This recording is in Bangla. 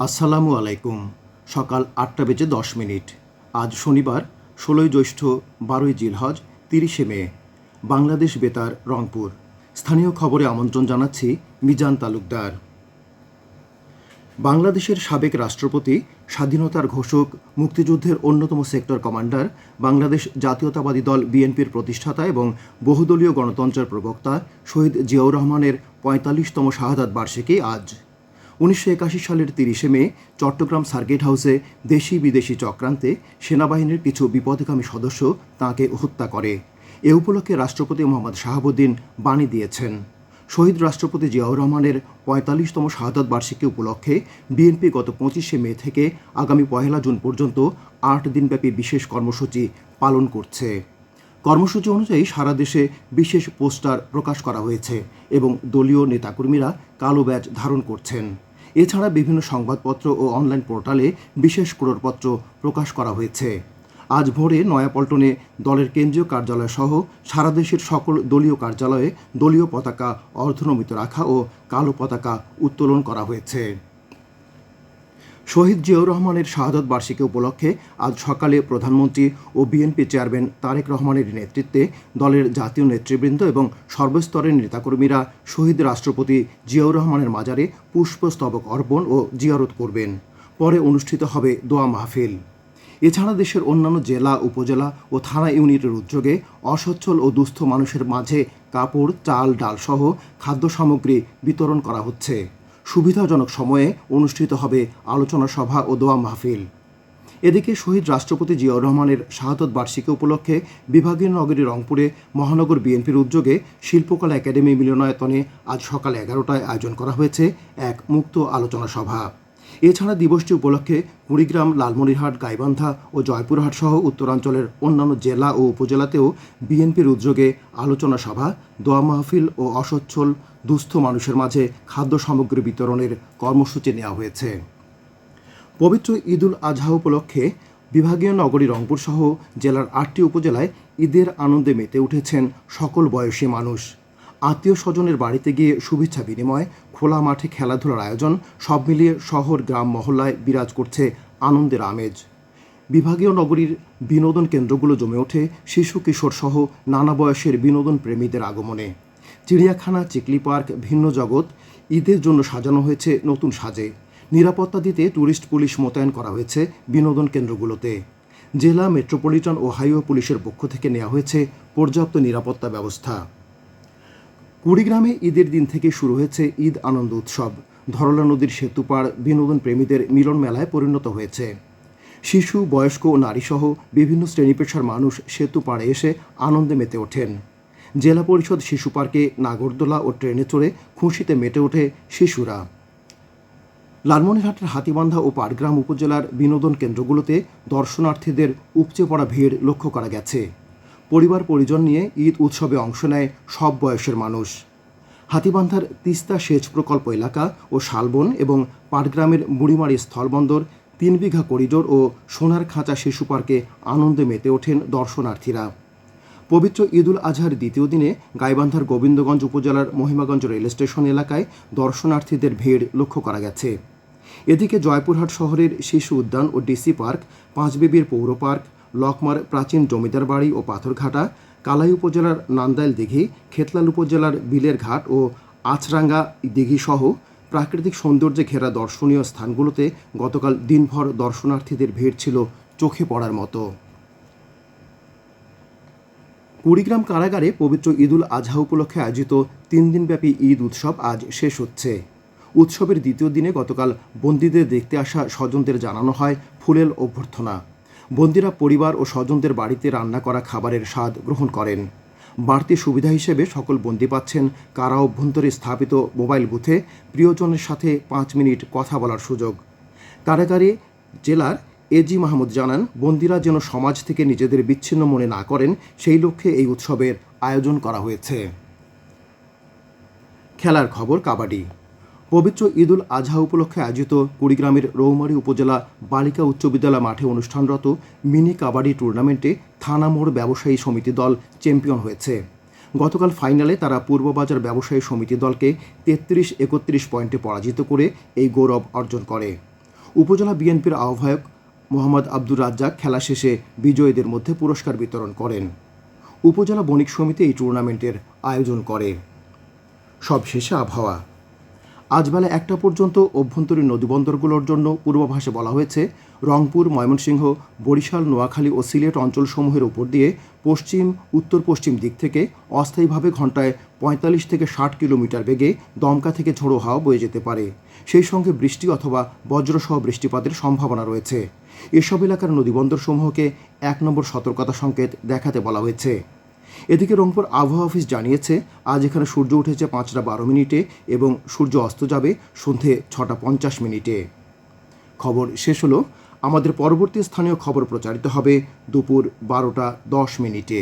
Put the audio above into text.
আসসালামু আলাইকুম। সকাল ৮টা বেজে ১০ মিনিট। আজ শনিবার ১৬ই জ্যৈষ্ঠ, ১২ই জিলহজ, ৩০শে মে। বাংলাদেশ বেতার, রংপুর। স্থানীয় খবরে আমন্ত্রণ জানাচ্ছি মিজান তালুকদার। বাংলাদেশের সাবেক রাষ্ট্রপতি, স্বাধীনতার ঘোষক, মুক্তিযুদ্ধের অন্যতম সেক্টর কমান্ডার, বাংলাদেশ জাতীয়তাবাদী দল বিএনপির প্রতিষ্ঠাতা এবং বহুদলীয় গণতন্ত্রের প্রবক্তা শহীদ জিয়াউর রহমানের ৪৫তম শাহাদাত বার্ষিকী আজ। ১৯৮১ সালের ৩০শে মে চট্টগ্রাম সার্কিট হাউসে দেশি বিদেশি চক্রান্তে সেনাবাহিনীর কিছু বিপথগামী সদস্য তাঁকে হত্যা করে। এ উপলক্ষে রাষ্ট্রপতি মোহাম্মদ শাহাবুদ্দিন বাণী দিয়েছেন। শহীদ রাষ্ট্রপতি জিয়াউর রহমানের ৪৫তম শাহাদাত বার্ষিকী উপলক্ষে বিএনপি গত ২৫শে মে থেকে আগামী ১ জুন পর্যন্ত ৮ দিনব্যাপী বিশেষ কর্মসূচি পালন করছে। কর্মসূচি অনুযায়ী সারা দেশে বিশেষ পোস্টার প্রকাশ করা হয়েছে এবং দলীয় নেতাকর্মীরা কালো ব্যাজ ধারণ করছেন। এছাড়া বিভিন্ন সংবাদপত্র ও অনলাইন পোর্টালে বিশেষ ক্রোড়পত্র প্রকাশ করা হয়েছে। আজ ভোরে নয়াপল্টনে দলের কেন্দ্রীয় কার্যালয় সহ সারা দেশের সকল দলীয় কার্যালয়ে দলীয় পতাকা অর্ধনমিত রাখা ও কালো পতাকা উত্তোলন করা হয়েছে। শহীদ জিয়াউর রহমানের শাহাদত বার্ষিকী উপলক্ষে আজ সকালে প্রধানমন্ত্রী ও বিএনপি চেয়ারম্যান তারেক রহমানের নেতৃত্বে দলের জাতীয় নেতৃবৃন্দ এবং সর্বস্তরের নেতাকর্মীরা শহীদ রাষ্ট্রপতি জিয়াউর রহমানের মাজারে পুষ্পস্তবক অর্পণ ও জিয়ারত করবেন। পরে অনুষ্ঠিত হবে দোয়া মাহফিল। এছাড়া দেশের অন্যান্য জেলা, উপজেলা ও থানা ইউনিটের উদ্যোগে অসচ্ছল ও দুস্থ মানুষের মাঝে কাপড়, চাল, ডাল সহ খাদ্য সামগ্রী বিতরণ করা হচ্ছে। সুবিধাজনক সময়ে অনুষ্ঠিত হবে আলোচনা সভা ও দোয়া মাহফিল। এদিকে শহীদ রাষ্ট্রপতি জিয়াউর রহমানের শাহাদত বার্ষিকী উপলক্ষে বিভাগীয় নগরী রংপুরে মহানগর বিএনপির উদ্যোগে শিল্পকলা একাডেমি মিলনায়তনে আজ সকাল ১১টায় আয়োজন করা হয়েছে এক মুক্ত আলোচনা সভা। এছাড়া দিবসটি উপলক্ষে কুড়িগ্রাম, লালমনিরহাট, গাইবান্ধা ও জয়পুরহাট সহ উত্তরাঞ্চলের অন্যান্য জেলা ও উপজেলাতেও বিএনপির উদ্যোগে আলোচনা সভা, দোয়া মাহফিল ও অসচ্ছল দুস্থ মানুষের মাঝে খাদ্য সামগ্রী বিতরণের কর্মসূচি নেওয়া হয়েছে। পবিত্র ঈদুল আজহা উপলক্ষে বিভাগীয় নগরী রংপুর সহ জেলার ৮টি উপজেলায় ঈদের আনন্দে মেতে উঠেছেন সকল বয়সী মানুষ। আত্মীয় স্বজনের বাড়িতে গিয়ে শুভেচ্ছা বিনিময়, খোলা মাঠে খেলাধুলার আয়োজন, সব মিলিয়ে শহর, গ্রাম, মহল্লায় বিরাজ করছে আনন্দের আমেজ। বিভাগীয় নগরীর বিনোদন কেন্দ্রগুলো জমে ওঠে শিশু, কিশোর সহ নানা বয়সের বিনোদন প্রেমীদের আগমনে। চিড়িয়াখানা, চিকলি পার্ক, ভিন্ন জগৎ ঈদের জন্য সাজানো হয়েছে নতুন সাজে। নিরাপত্তা দিতে ট্যুরিস্ট পুলিশ মোতায়েন করা হয়েছে বিনোদন কেন্দ্রগুলোতে। জেলা, মেট্রোপলিটন ও হাইওয়ে পুলিশের পক্ষ থেকে নেওয়া হয়েছে পর্যাপ্ত নিরাপত্তা ব্যবস্থা। কুড়িগ্রামে ঈদের দিন থেকে শুরু হয়েছে ঈদ আনন্দ উৎসব। ধরলা নদীর সেতু পাড় বিনোদন প্রেমীদের মিলন মেলায় পরিণত হয়েছে। শিশু, বয়স্ক ও নারীসহ বিভিন্ন শ্রেণী পেশার মানুষ সেতু পাড়ে এসে আনন্দে মেতে ওঠেন। জেলা পরিষদ শিশু পার্কে নাগরদোলা ও ট্রেনে চড়ে খুশিতে মেতে ওঠে শিশুরা। লালমনিরহাটের হাতীবান্ধা ও পাটগ্রাম উপজেলার বিনোদন কেন্দ্রগুলোতে দর্শনার্থীদের উপচে পড়া ভিড় লক্ষ্য করা গেছে। পরিবার পরিজন নিয়ে ঈদ উৎসবে অংশ নেয় সব বয়সের মানুষ। হাতীবান্ধার তিস্তা সেচ প্রকল্প এলাকা ও শালবন এবং পাটগ্রামের বুড়িমারি স্থলবন্দর, ৩ বিঘা করিডোর ও সোনার খাঁচা শিশু পার্কে আনন্দে মেতে ওঠেন দর্শনার্থীরা। পবিত্র ঈদুল আজহার দ্বিতীয় দিনে গাইবান্ধার গোবিন্দগঞ্জ উপজেলার মহিমাগঞ্জ রেল স্টেশন এলাকায় দর্শনার্থীদের ভিড় লক্ষ্য করা গেছে। এদিকে জয়পুরহাট শহরের শিশু উদ্যান ও ডিসি পার্ক, পাঁচবিবির পৌর পার্ক, লকমার প্রাচীন জমিদার বাড়ি ও পাথরঘাটা, কালাই উপজেলার নান্দাইল দিঘি, খেতলাল উপজেলার বিলের ঘাট ও আচরাঙ্গা দিঘি সহ প্রাকৃতিক সৌন্দর্যে ঘেরা দর্শনীয় স্থানগুলোতে গতকাল দিনভর দর্শনার্থীদের ভিড় ছিল চোখে পড়ার মতো। কুড়িগ্রাম কারাগারে পবিত্র ঈদুল আজহা উপলক্ষে আয়োজিত ৩ দিনব্যাপী ঈদ উৎসব আজ শেষ হচ্ছে। উৎসবের দ্বিতীয় দিনে গতকাল বন্দীদের দেখতে আসা স্বজনদের জানানো হয় ফুলেল অভ্যর্থনা। বন্দীরা পরিবার ও স্বজনদের বাড়িতে রান্না করা খাবারের স্বাদ গ্রহণ করেন। বাড়তি সুবিধা হিসেবে সকল বন্দী পাচ্ছেন কারা অভ্যন্তরে স্থাপিত মোবাইল বুথে প্রিয়জনের সাথে ৫ মিনিট কথা বলার সুযোগ। কারাগারে জেলার এজি মাহমুদ জানান, বন্দীরা যেন সমাজ থেকে নিজেদের বিচ্ছিন্ন মনে না করেন সেই লক্ষ্যে এই উৎসবের আয়োজন করা হয়েছে। খেলার খবর, কাবাডি। পবিত্র ঈদুল আজহা উপলক্ষে আয়োজিত কুড়িগ্রামের রৌমারী উপজেলা বালিকা উচ্চ বিদ্যালয় মাঠে অনুষ্ঠানরত মিনি কাবাডি টুর্নামেন্টে থানা মোড় ব্যবসায়ী সমিতি দল চ্যাম্পিয়ন হয়েছে। গতকাল ফাইনালে তারা পূর্ববাজার ব্যবসায়ী সমিতি দলকে ৩৩-৩১ পয়েন্টে পরাজিত করে এই গৌরব অর্জন করে। উপজেলা বিএনপির আহ্বায়ক মোহাম্মদ আব্দুর রাজ্জাক খেলা শেষে বিজয়ীদের মধ্যে পুরস্কার বিতরণ করেন। উপজেলা বণিক সমিতি এই টুর্নামেন্টের আয়োজন করে। সবশেষে আবহাওয়া। আজ বেলা 1টা পর্যন্ত অভ্যন্তরীণ নদীবন্দরগুলোর জন্য পূর্বাভাসে বলা হয়েছে রংপুর, ময়মনসিংহ, বরিশাল, নোয়াখালী ও সিলেট অঞ্চলসমূহের উপর দিয়ে পশ্চিম উত্তর পশ্চিম দিক থেকে অস্থায়ীভাবে ঘন্টায় 45 থেকে 60 কিলোমিটার বেগে দমকা থেকে ঝোড়ো হাওয়া বয়ে যেতে পারে। সেই সঙ্গে বৃষ্টি অথবা বজ্রসহ বৃষ্টিপাতের সম্ভাবনা রয়েছে। এসব এলাকার নদীবন্দরসমূহকে 1 নম্বর সতর্কতা সংকেত দেখাতে বলা হয়েছে। এদিকে রংপুর আবহাওয়া অফিস জানিয়েছে আজ এখানে সূর্য উঠেছে 5টা 12 মিনিটে এবং সূর্য অস্ত যাবে সন্ধে 6টা 50 মিনিটে। খবর শেষ হলো। আমাদের পরবর্তী স্থানীয় খবর প্রচারিত হবে দুপুর 12টা 10 মিনিটে।